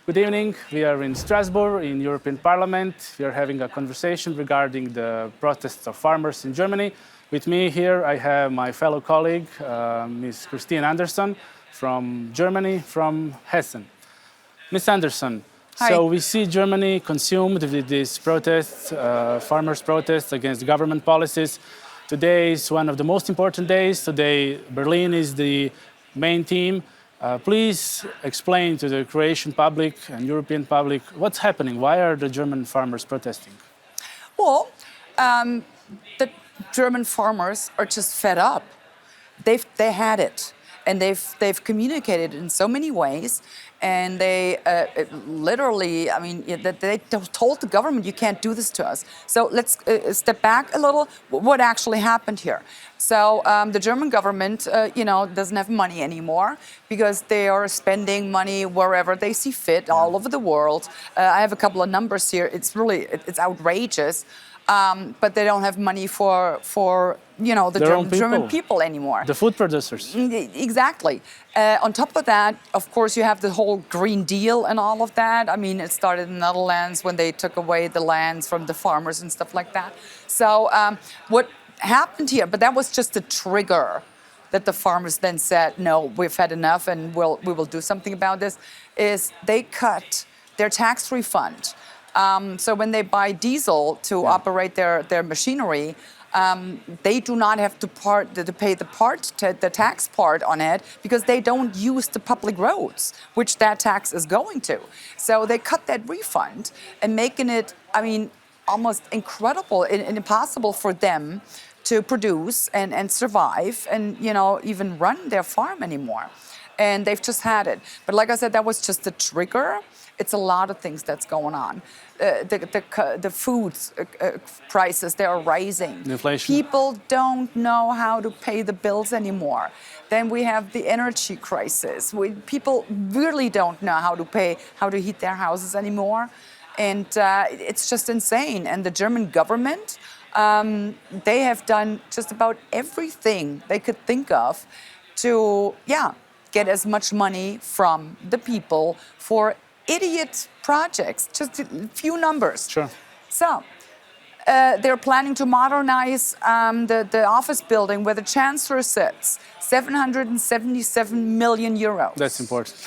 Good evening. We are in Strasbourg, in European Parliament. We are having a conversation regarding the protests of farmers in Germany. With me here, I have my fellow colleague, Ms. Christine Anderson from Germany, from Hessen. Ms. Anderson, Hi. so we see Germany consumed with these protests, farmers' protests against government policies. Today is one of the most important days. Today, Berlin is the main theme. Please explain to the Croatian public and European public what's happening. Why are the German farmers protesting? Well, the German farmers are just fed up. They had it, and they've communicated in so many ways, and they literally, I mean, they told the government, you can't do this to us. So let's step back a little. What actually happened here? So the German government, doesn't have money anymore because they are spending money wherever they see fit, all over the world. I have a couple of numbers here. It's outrageous. But they don't have money for the German people anymore. The food producers. Exactly. On top of that, of course, you have the whole Green Deal and all of that. I mean, it started in the Netherlands when they took away the lands from the farmers and stuff like that. So what happened here, but that was just a trigger that the farmers then said, no, we've had enough and we will do something about this, is they cut their tax refund. So when they buy diesel to operate their machinery, they do not have to pay the tax part on it because they don't use the public roads, which that tax is going to. So they cut that refund and making it, I mean, almost incredible and impossible for them to produce and survive and, even run their farm anymore. And they've just had it. But like I said, that was just the trigger. It's a lot of things that's going on. The food prices, they are rising. Inflation. People don't know how to pay the bills anymore. Then we have the energy crisis. People really don't know how to heat their houses anymore. And it's just insane. And the German government, they have done just about everything they could think of to, get as much money from the people for idiot projects, just a few numbers. Sure. So they're planning to modernize the office building where the chancellor sits, 777 million euros. That's important.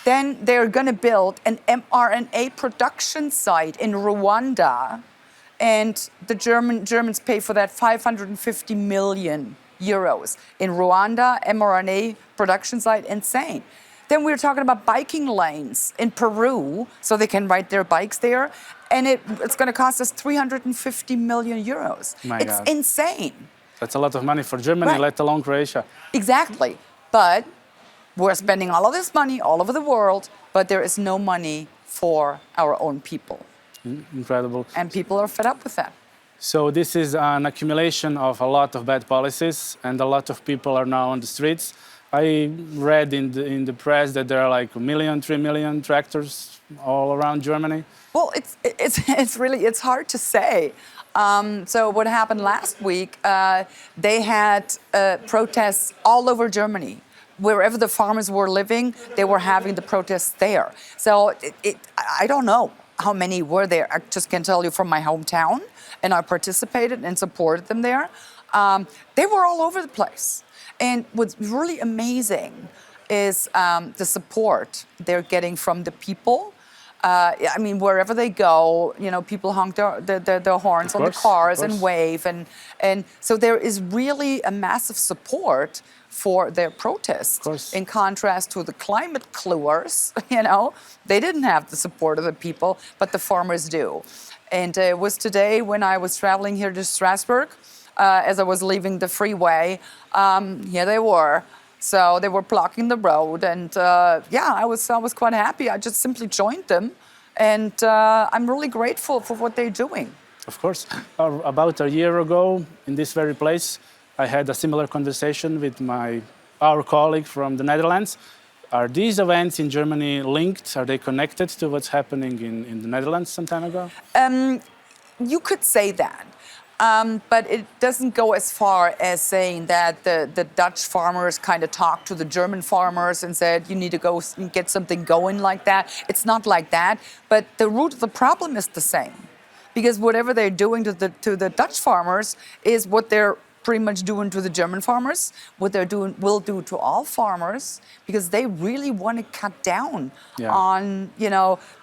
Then they're going to build an mRNA production site in Rwanda, and the Germans pay for that 550 million euros. In Rwanda, mRNA production site, insane. Then we're talking about biking lanes in Peru, so they can ride their bikes there, and it's going to cost us 350 million euros. It's insane. That's a lot of money for Germany, let alone Croatia. Exactly. But we're spending all of this money all over the world, but there is no money for our own people. Incredible. And people are fed up with that. So this is an accumulation of a lot of bad policies, and a lot of people are now on the streets. I read in the press that there are like 1 million, 3 million tractors all around Germany. Well, it's hard to say. So what happened last week? They had protests all over Germany. Wherever the farmers were living, they were having the protests there. So I don't know how many were there. I just can tell you from my hometown, and I participated and supported them there. They were all over the place. And what's really amazing is the support they're getting from the people. I mean, wherever they go, people honk their horns on the cars and wave. And so there is really a massive support for their protests. In contrast to the climate clewers, they didn't have the support of the people, but the farmers do. And it was today when I was traveling here to Strasbourg, as I was leaving the freeway, here they were. So they were blocking the road, and I was quite happy. I just simply joined them, and I'm really grateful for what they're doing. Of course. About a year ago, in this very place, I had a similar conversation with our colleague from the Netherlands. Are these events in Germany linked? Are they connected to what's happening in the Netherlands some time ago? You could say that. But it doesn't go as far as saying that the Dutch farmers kind of talked to the German farmers and said, you need to go get something going like that. It's not like that. But the root of the problem is the same. Because whatever they're doing to the Dutch farmers is what they're pretty much doing to the German farmers, what they're doing will do to all farmers, because they really want to cut down on,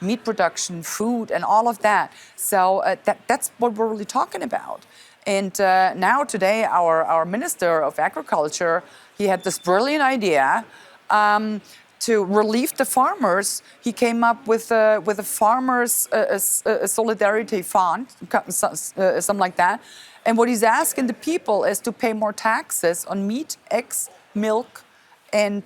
meat production, food, and all of that. So that's what we're really talking about. And now today, our Minister of Agriculture, he had this brilliant idea to relieve the farmers. He came up with a farmers a solidarity fund, something like that. And what he's asking the people is to pay more taxes on meat, eggs, milk, and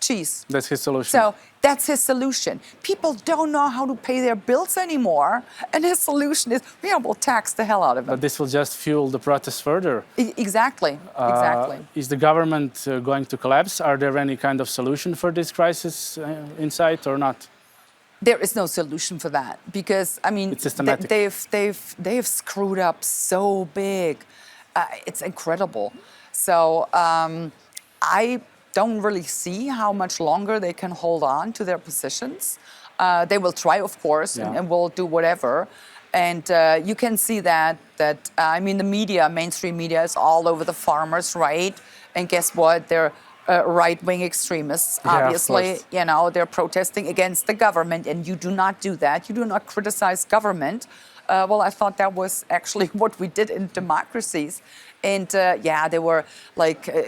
cheese. That's his solution. So that's his solution. People don't know how to pay their bills anymore, and his solution is, we'll tax the hell out of them. But this will just fuel the protests further. Exactly. Is the government going to collapse? Are there any kind of solution for this crisis in sight or not? There is no solution for that, because it's systematic. They've screwed up so big. It's incredible. So I don't really see how much longer they can hold on to their positions. They will try, of course, and will do whatever. And you can see that the media, mainstream media, is all over the farmers, right? And guess what? They're right-wing extremists, obviously. They're protesting against the government, and you do not do that. You do not criticize government. Well, I thought that was actually what we did in democracies. And they were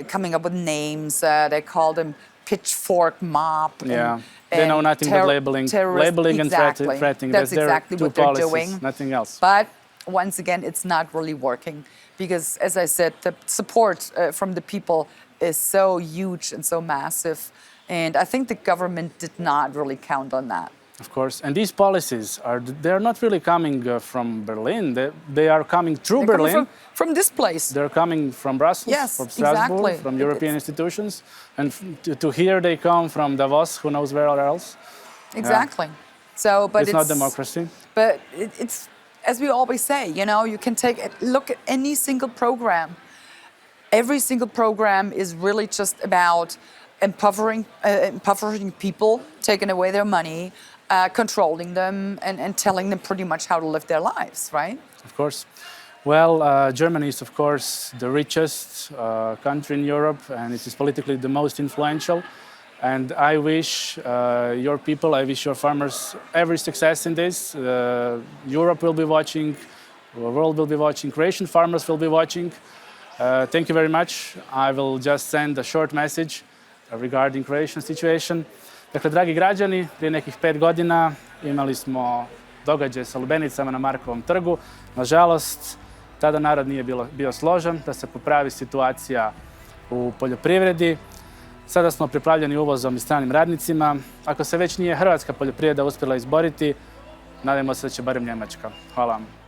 coming up with names. They called them pitchfork mob. They know nothing but labeling and threatening. That's exactly what they're doing. Nothing else. But once again, it's not really working, because, as I said, the support from the people is so huge and so massive. And I think the government did not really count on that. Of course. And these policies, they're not really coming from Berlin. They are coming through Berlin. From this place. They're coming from Brussels, from Strasbourg, from European institutions. And to here they come from Davos, who knows where else. Exactly. So, but it's not democracy. But it's, as we always say, you can look at any single program. Every single program is really just about empowering people, taking away their money, controlling them, and telling them pretty much how to live their lives, right? Of course. Well, Germany is, of course, the richest country in Europe, and it is politically the most influential. And I wish your people, I wish your farmers every success in this. Europe will be watching, the world will be watching, Croatian farmers will be watching. Thank you very much. I will just send a short message regarding Croatian situation. Dakle, dragi građani, prije nekih 5 godina imali smo događaj sa lubenicama na Markovom trgu. Nažalost, tada narod nije bio složan da se popravi situacija u poljoprivredi. Sada smo preplavljeni uvozom i stranim radnicima. Ako se već nije hrvatska poljoprivreda uspjela izboriti, nadajmo se da će barem Njemačka. Hvala vam.